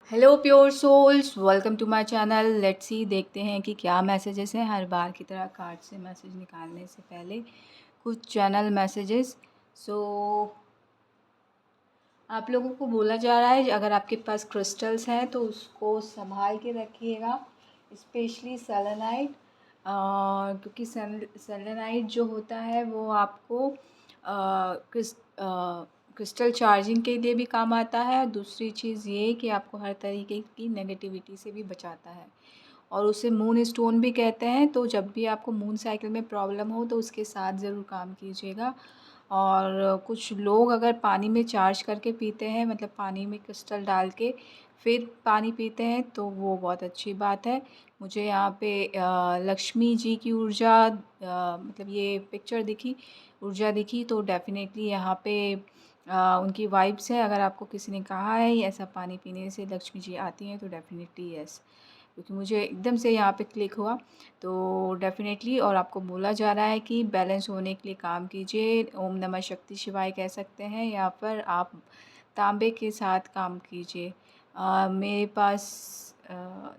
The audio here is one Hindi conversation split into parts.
Hello pure souls, welcome to my channel. Let's see, देखते हैं कि क्या मैसेजेस हैं। हर बार की तरह कार्ड से मैसेज निकालने से पहले कुछ चैनल मैसेजेस। सो आप लोगों को बोला जा रहा है, अगर आपके पास क्रिस्टल्स हैं तो उसको संभाल के रखिएगा, स्पेशली सेलेनाइट। क्योंकि सेलेनाइट जो होता है वो आपको क्रिस्टल चार्जिंग के लिए भी काम आता है। दूसरी चीज़ ये कि आपको हर तरीके की नेगेटिविटी से भी बचाता है, और उसे मून स्टोन भी कहते हैं। तो जब भी आपको मून साइकिल में प्रॉब्लम हो तो उसके साथ ज़रूर काम कीजिएगा। और कुछ लोग अगर पानी में चार्ज करके पीते हैं, मतलब पानी में क्रिस्टल डाल के फिर पानी पीते हैं, तो वो बहुत अच्छी बात है। मुझे यहाँ पे लक्ष्मी जी की ऊर्जा, मतलब ये पिक्चर दिखी, ऊर्जा दिखी, तो डेफ़िनेटली यहाँ पे उनकी वाइब्स है। अगर आपको किसी ने कहा है ऐसा पानी पीने से लक्ष्मी जी आती हैं, तो डेफ़िनेटली यस, क्योंकि मुझे एकदम से यहाँ पे क्लिक हुआ। तो डेफ़िनेटली, और आपको बोला जा रहा है कि बैलेंस होने के लिए काम कीजिए। ओम नमः शक्ति शिवाय कह सकते हैं, या फिर आप तांबे के साथ काम कीजिए। मेरे पास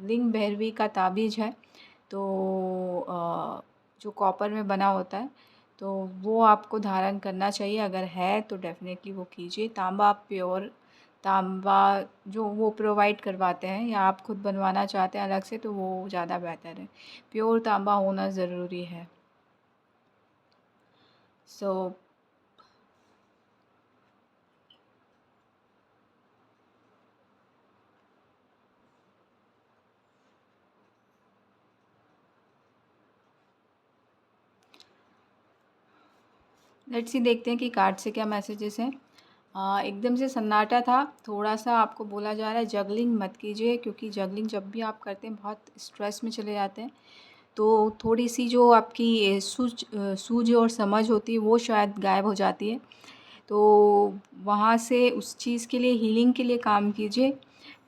लिंग भैरवी का ताबीज़ है, तो जो कॉपर में बना होता है, तो वो आपको धारण करना चाहिए। अगर है तो डेफ़िनेटली वो कीजिए। तांबा प्योर तांबा जो वो प्रोवाइड करवाते हैं, या आप खुद बनवाना चाहते हैं अलग से, तो वो ज़्यादा बेहतर है। प्योर तांबा होना ज़रूरी है। सो लेट्स सी, देखते हैं कि कार्ड से क्या मैसेजेस हैं। एकदम से सन्नाटा था, थोड़ा-सा आपको बोला जा रहा है जगलिंग मत कीजिए, क्योंकि जगलिंग जब भी आप करते हैं बहुत स्ट्रेस में चले जाते हैं। तो थोड़ी-सी जो आपकी सूझ और समझ होती है वो शायद गायब हो जाती है। तो वहाँ से उस चीज़ के लिए, हीलिंग के लिए काम कीजिए।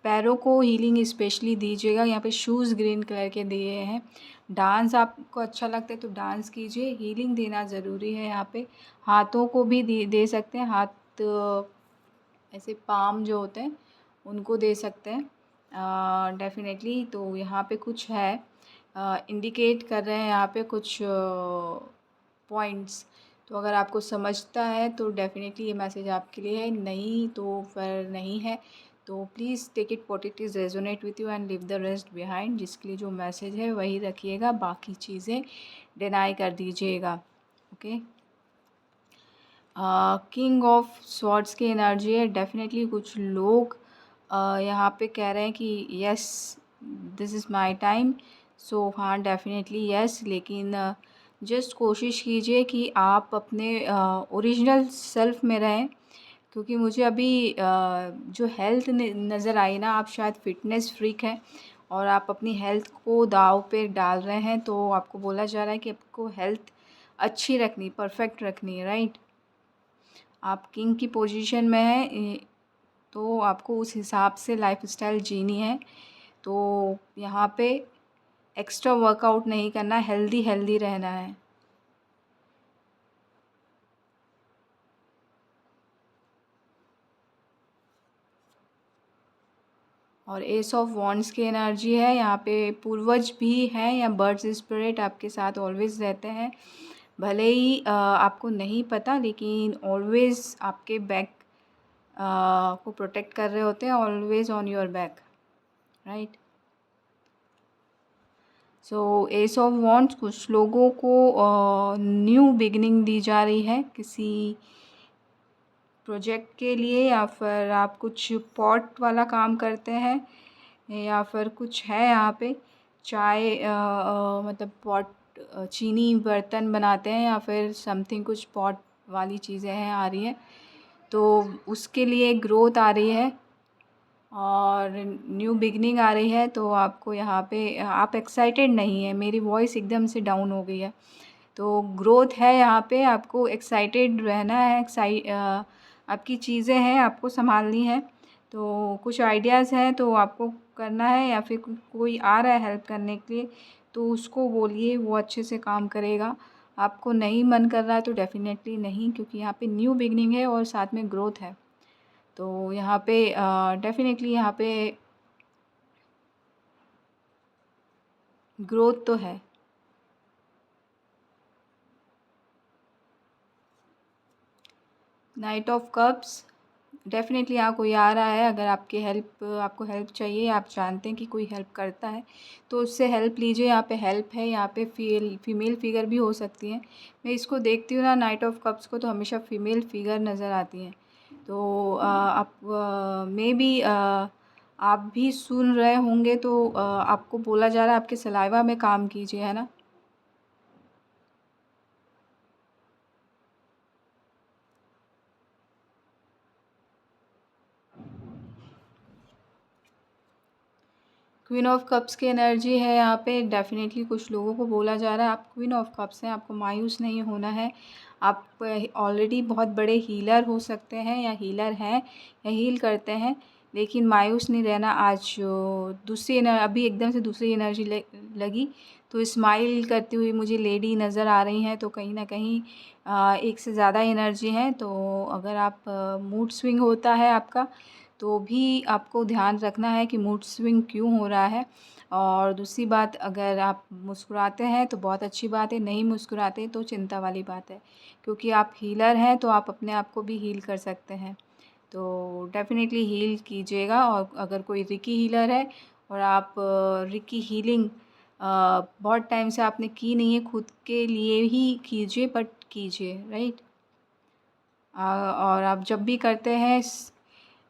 पैरों को हीलिंग स्पेशली दीजिएगा। यहाँ पे शूज़ ग्रीन कलर के दिए हैं। डांस आपको अच्छा लगता है तो डांस कीजिए, हीलिंग देना ज़रूरी है यहाँ पे। हाथों को भी दे सकते हैं, हाथ ऐसे पाम जो होते हैं उनको दे सकते हैं डेफ़िनेटली। तो यहाँ पे कुछ है, इंडिकेट कर रहे हैं यहाँ पे कुछ पॉइंट्स। तो अगर आपको समझता है तो डेफ़िनेटली ये मैसेज आपके लिए है, नहीं तो फिर नहीं है। तो please take it what it is, resonate with you and leave the rest behind. जिसके लिए जो मैसेज है वही रखिएगा, बाकी चीज़ें डिनाई कर दीजिएगा। ओके। किंग ऑफ स्वॉर्ड्स की एनर्जी है। डेफ़िनेटली कुछ लोग यहाँ पे कह रहे हैं कि yes, this is my time. So हाँ, डेफ़िनेटली यस, लेकिन जस्ट कोशिश कीजिए कि आप अपने ओरिजिनल सेल्फ में रहें। क्योंकि मुझे अभी जो हेल्थ नज़र आई ना, आप शायद फ़िटनेस फ्रीक हैं और आप अपनी हेल्थ को दाँव पे डाल रहे हैं। तो आपको बोला जा रहा है कि आपको हेल्थ अच्छी रखनी, परफ़ेक्ट रखनी है, राइट? आप किंग की पोजीशन में हैं, तो आपको उस हिसाब से लाइफ़स्टाइल जीनी है। तो यहाँ पे एक्स्ट्रा वर्कआउट नहीं करना, हेल्दी रहना है। और एस ऑफ वॉन्ड्स की एनर्जी है। यहाँ पे पूर्वज भी हैं, या बर्ड्स स्पिरिट आपके साथ ऑलवेज़ रहते हैं। भले ही आपको नहीं पता, लेकिन ऑलवेज़ आपके बैक को प्रोटेक्ट कर रहे होते हैं, always on your back, right? So S of wands, कुछ लोगों को न्यू बिगिनिंग दी जा रही है किसी प्रोजेक्ट के लिए, या फिर आप कुछ पॉट वाला काम करते हैं, या फिर कुछ है यहाँ पे चाय, मतलब पॉट, चीनी बर्तन बनाते हैं, या फिर समथिंग कुछ पॉट वाली चीज़ें हैं आ रही हैं। तो उसके लिए ग्रोथ आ रही है और न्यू बिगनिंग आ रही है। तो आपको यहाँ पे, आप एक्साइटेड नहीं है, मेरी वॉइस एकदम से डाउन हो गई है। तो ग्रोथ है यहाँ पे, आपको एक्साइटेड रहना है। आपकी चीज़ें हैं, आपको संभालनी है। तो कुछ आइडियाज़ हैं तो आपको करना है, या फिर कोई आ रहा है हेल्प करने के लिए तो उसको बोलिए, वो अच्छे से काम करेगा। आपको नहीं मन कर रहा है तो डेफ़िनेटली नहीं, क्योंकि यहाँ पे न्यू बिगनिंग है और साथ में ग्रोथ है। तो यहाँ पे डेफ़िनेटली यहाँ पे ग्रोथ तो है। नाइट ऑफ कप्स, डेफ़िनेटली यहाँ कोई आ रहा है, अगर आपको हेल्प चाहिए, आप जानते हैं कि कोई हेल्प करता है तो उससे हेल्प लीजिए। यहाँ पे हेल्प है, यहाँ पे फीमेल फिगर भी हो सकती हैं। मैं इसको देखती हूँ ना नाइट ऑफ कप्स को, तो हमेशा फीमेल फिगर नज़र आती हैं। तो आप मे बी आप भी सुन रहे होंगे, तो आपको बोला जा रहा है आपके सलाइवा में काम कीजिए, है ना। क्वीन ऑफ कप्स की एनर्जी है यहाँ पे। डेफिनेटली कुछ लोगों को बोला जा रहा है आप क्वीन ऑफ कप्स हैं, आपको मायूस नहीं होना है। आप ऑलरेडी बहुत बड़े हीलर हो सकते हैं, या हीलर हैं, या हील करते हैं, लेकिन मायूस नहीं रहना। आज दूसरी अभी एकदम से दूसरी एनर्जी लगी, तो स्माइल करती हुई मुझे लेडी नज़र आ रही हैं, तो कहीं ना कहीं एक से ज़्यादा एनर्जी है। तो अगर आप मूड स्विंग होता है आपका, तो भी आपको ध्यान रखना है कि मूड स्विंग क्यों हो रहा है। और दूसरी बात, अगर आप मुस्कुराते हैं तो बहुत अच्छी बात है, नहीं मुस्कुराते तो चिंता वाली बात है, क्योंकि आप हीलर हैं तो आप अपने आप को भी हील कर सकते हैं। तो डेफ़िनेटली हील कीजिएगा। और अगर कोई रिकी हीलर है और आप रिकी हीलिंग बहुत टाइम से आपने की नहीं है, खुद के लिए ही कीजिए, बट कीजिए, राइट। और आप जब भी करते हैं,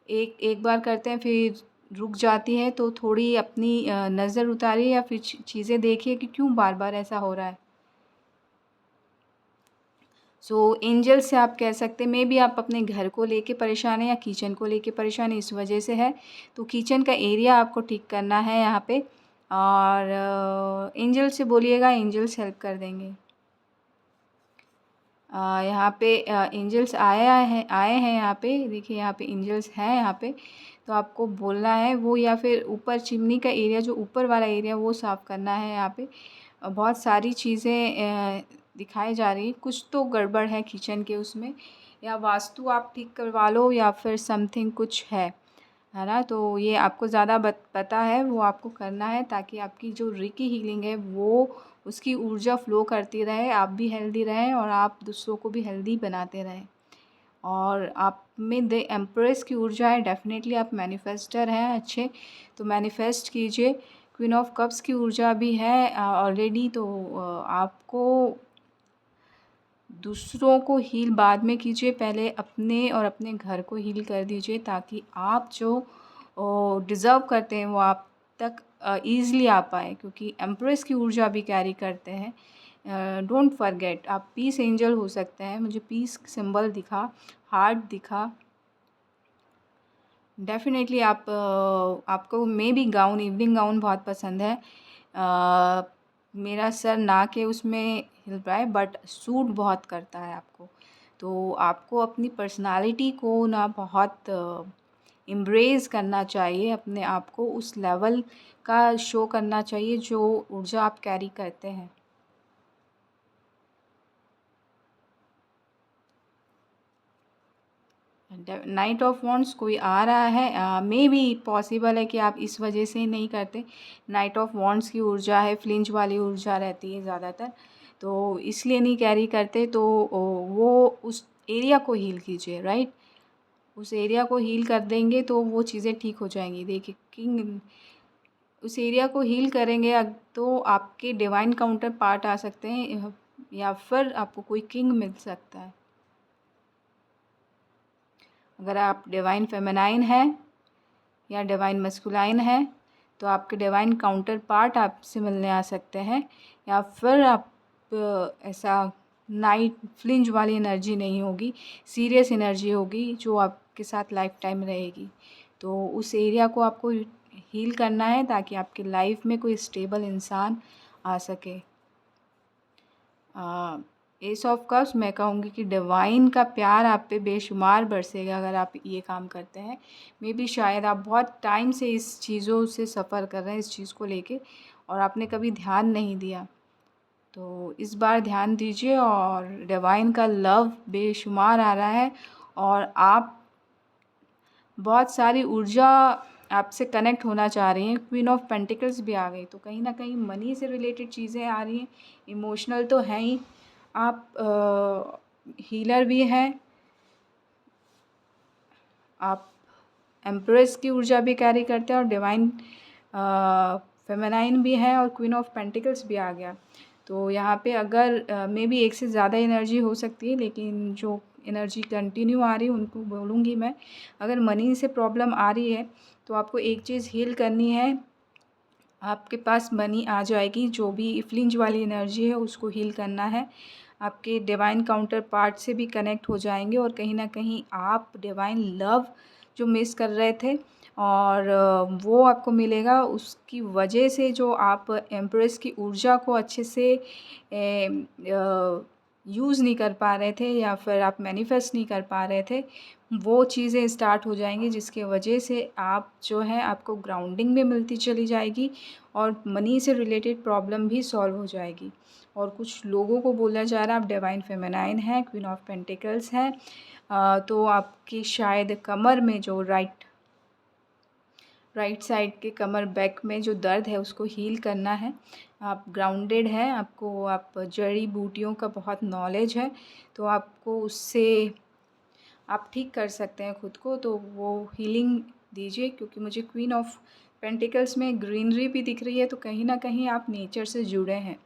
एक एक बार करते हैं फिर रुक जाती है, तो थोड़ी अपनी नज़र उतारिए, या फिर चीज़ें देखिए कि क्यों बार बार ऐसा हो रहा है। सो एंजल से आप कह सकते हैं, मे बी आप अपने घर को लेके परेशान हैं, या किचन को लेके परेशान हैं, इस वजह से है। तो किचन का एरिया आपको ठीक करना है यहाँ पे। और एंजल से बोलिएगा, एंजल्स हेल्प कर देंगे। यहाँ पे एंजल्स आए हैं यहाँ पे, देखिए यहाँ पे एंजल्स हैं यहाँ पे। तो आपको बोलना है वो, या फिर ऊपर चिमनी का एरिया, जो ऊपर वाला एरिया, वो साफ़ करना है यहाँ पे। बहुत सारी चीज़ें दिखाई जा रही, कुछ तो गड़बड़ है किचन के उसमें, या वास्तु आप ठीक करवा लो, या फिर समथिंग कुछ है ना। तो ये आपको ज़्यादा पता है, वो आपको करना है, ताकि आपकी जो रिकी हीलिंग है वो उसकी ऊर्जा फ्लो करती रहे, आप भी हेल्दी रहें और आप दूसरों को भी हेल्दी बनाते रहें। और आप में द एम्प्रेस की ऊर्जा है, डेफिनेटली आप मैनिफेस्टर हैं अच्छे, तो मैनिफेस्ट कीजिए। क्वीन ऑफ कप्स की ऊर्जा भी है ऑलरेडी। तो आपको दूसरों को हील बाद में कीजिए, पहले अपने और अपने घर को हील कर दीजिए, ताकि आप जो डिज़र्व करते हैं वो आप तक ईज़िली आ पाए, क्योंकि एम्प्रेस की ऊर्जा भी कैरी करते हैं। डोंट फॉरगेट, आप पीस एंजल हो सकते हैं। मुझे पीस सिंबल दिखा, हार्ट दिखा। डेफ़िनेटली आपको may be gown, evening gown बहुत पसंद है। मेरा सर ना के उसमें हिल रहा है, बट सूट बहुत करता है आपको। तो आपको अपनी पर्सनालिटी को ना बहुत एम्ब्रेस करना चाहिए, अपने आप को उस लेवल का शो करना चाहिए जो ऊर्जा आप कैरी करते हैं। नाइट ऑफ वॉन्ड्स कोई आ रहा है, मे बी पॉसिबल है कि आप इस वजह से ही नहीं करते। नाइट ऑफ वॉन्ड्स की ऊर्जा है, फ्लिंच वाली ऊर्जा रहती है ज़्यादातर, तो इसलिए नहीं कैरी करते। तो वो उस एरिया को हील कीजिए, राइट। उस एरिया को हील कर देंगे तो वो चीज़ें ठीक हो जाएंगी। देखिए, किंग उस एरिया को हील करेंगे तो आपके डिवाइन काउंटर पार्ट आ सकते हैं, या फिर आपको कोई किंग मिल सकता है। अगर आप डिवाइन फेमिनाइन है या डिवाइन मस्कुलाइन है, तो आपके डिवाइन काउंटर पार्ट आपसे मिलने आ सकते हैं, या फिर आप ऐसा नाइट फ्लिंज वाली एनर्जी नहीं होगी, सीरियस एनर्जी होगी जो आपके साथ लाइफ टाइम रहेगी। तो उस एरिया को आपको हील करना है, ताकि आपकी लाइफ में कोई स्टेबल इंसान आ सके। एस ऑफ कप्स, मैं कहूँगी कि डिवाइन का प्यार आप पे बेशुमार बरसेगा अगर आप ये काम करते हैं। मे बी शायद आप बहुत टाइम से इस चीज़ों से सफ़र कर रहे हैं, इस चीज़ को लेके, और आपने कभी ध्यान नहीं दिया। तो इस बार ध्यान दीजिए, और डिवाइन का लव बेशुमार आ रहा है, और आप बहुत सारी ऊर्जा आपसे कनेक्ट होना चाह रही हैं। क्वीन ऑफ पेंटिकल्स भी आ गई, तो कहीं ना कहीं मनी से रिलेटेड चीज़ें आ रही हैं। इमोशनल तो हैं ही, आप हीलर भी हैं, आप एम्प्रेस की ऊर्जा भी कैरी करते हैं और डिवाइन फेमिनाइन भी है और क्वीन ऑफ पेंटिकल्स भी आ गया। तो यहाँ पे अगर मे बी एक से ज़्यादा एनर्जी हो सकती है, लेकिन जो एनर्जी कंटिन्यू आ रही है उनको बोलूँगी मैं। अगर मनी से प्रॉब्लम आ रही है तो आपको एक चीज़ हील करनी है, आपके पास मनी आ जाएगी। जो भी फ्लिंज वाली एनर्जी है उसको हील करना है, आपके डिवाइन काउंटर पार्ट से भी कनेक्ट हो जाएंगे और कहीं ना कहीं आप डिवाइन लव जो मिस कर रहे थे और वो आपको मिलेगा। उसकी वजह से जो आप एम्प्रेस की ऊर्जा को अच्छे से यूज़ नहीं कर पा रहे थे या फिर आप मैनिफेस्ट नहीं कर पा रहे थे, वो चीज़ें स्टार्ट हो जाएंगी, जिसके वजह से आप जो है आपको ग्राउंडिंग में मिलती चली जाएगी और मनी से रिलेटेड प्रॉब्लम भी सॉल्व हो जाएगी। और कुछ लोगों को बोला जा रहा है आप डिवाइन फेमिनाइन है, क्वीन ऑफ पेंटिकल्स है, तो आपकी शायद कमर में जो राइट साइड के कमर बैक में जो दर्द है उसको हील करना है। आप ग्राउंडेड हैं, आपको आप जड़ी बूटियों का बहुत नॉलेज है, तो आपको उससे आप ठीक कर सकते हैं खुद को, तो वो हीलिंग दीजिए। क्योंकि मुझे क्वीन ऑफ पेंटिकल्स में ग्रीनरी भी दिख रही है, तो कहीं ना कहीं आप नेचर से जुड़े हैं।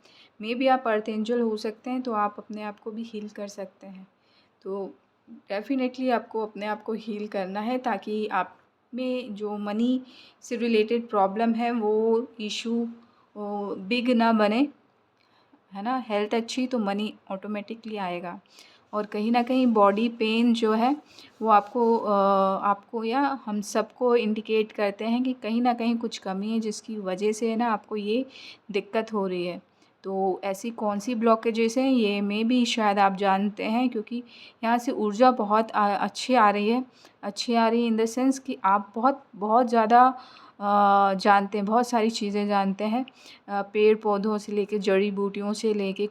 मे बी आप अर्थ एंजल हो सकते हैं, तो आप अपने आप को भी हील कर सकते हैं। तो डेफिनेटली आपको अपने आप को हील करना है, ताकि आप में जो मनी से रिलेटेड प्रॉब्लम है वो इशू बिग ना बने, है ना। हेल्थ अच्छी तो मनी ऑटोमेटिकली आएगा। और कहीं ना कहीं बॉडी पेन जो है वो आपको या हम सबको इंडिकेट करते हैं कि कहीं ना कहीं कुछ कमी है, जिसकी वजह से ना आपको ये दिक्कत हो रही है। तो ऐसी कौन सी ब्लॉकेजेस हैं ये में भी शायद आप जानते हैं, क्योंकि यहाँ से ऊर्जा बहुत अच्छी आ रही है। अच्छी आ रही है इन द सेंस कि आप बहुत बहुत ज़्यादा जानते हैं, बहुत सारी चीज़ें जानते हैं। पेड़ पौधों से लेके जड़ी बूटियों से लेके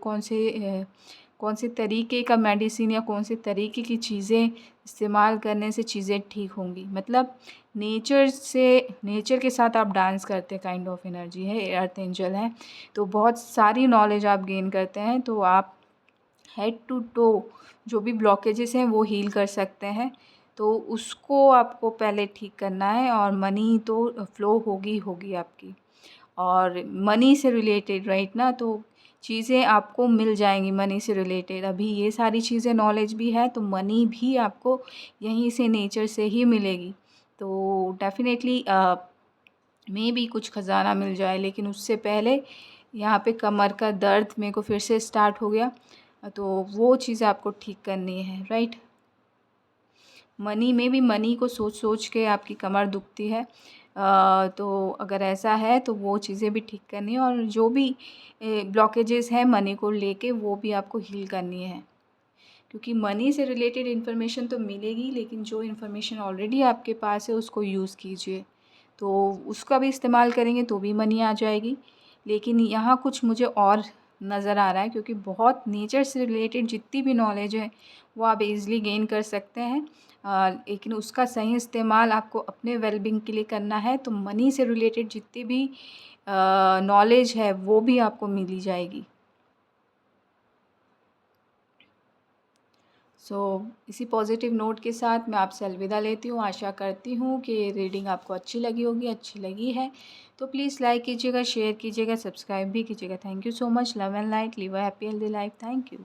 कौन से तरीके का मेडिसिन या कौन से तरीके की चीज़ें इस्तेमाल करने से चीज़ें ठीक होंगी। मतलब नेचर के साथ आप डांस करते हैं, काइंड ऑफ एनर्जी है, अर्थ एंजल है। तो बहुत सारी नॉलेज आप गेन करते हैं, तो आप हेड टू टो जो भी ब्लॉकेजेस हैं वो हील कर सकते हैं। तो उसको आपको पहले ठीक करना है और मनी तो फ्लो होगी होगी आपकी। और मनी से रिलेटेड राइट ना, तो चीज़ें आपको मिल जाएंगी मनी से रिलेटेड। अभी ये सारी चीज़ें नॉलेज भी है, तो मनी भी आपको यहीं से नेचर से ही मिलेगी। तो डेफिनेटली में भी कुछ ख़जाना मिल जाए, लेकिन उससे पहले यहाँ पे कमर का दर्द मेरे को फिर से स्टार्ट हो गया, तो वो चीज़ आपको ठीक करनी है, राइट। मनी में भी मनी को सोच सोच के आपकी कमर दुखती है, तो अगर ऐसा है तो वो चीज़ें भी ठीक करनी है। और जो भी ब्लॉकेजेस हैं मनी को लेके वो भी आपको हील करनी है। क्योंकि मनी से रिलेटेड इन्फॉर्मेशन तो मिलेगी, लेकिन जो इन्फॉर्मेशन ऑलरेडी आपके पास है उसको यूज़ कीजिए, तो उसका भी इस्तेमाल करेंगे तो भी मनी आ जाएगी। लेकिन यहाँ कुछ मुझे और नज़र आ रहा है, क्योंकि बहुत नेचर से रिलेटेड जितनी भी नॉलेज है वो आप इजीली गेन कर सकते हैं, लेकिन उसका सही इस्तेमाल आपको अपने वेलबींग के लिए करना है। तो मनी से रिलेटेड जितनी भी नॉलेज है वो भी आपको मिली जाएगी। इसी पॉजिटिव नोट के साथ मैं आपसे अलविदा लेती हूँ। आशा करती हूँ कि रीडिंग आपको अच्छी लगी होगी। अच्छी लगी है तो प्लीज़ लाइक कीजिएगा, शेयर कीजिएगा, सब्सक्राइब भी कीजिएगा। Thank you so much. Love and light, live a happy healthy life. Thank you.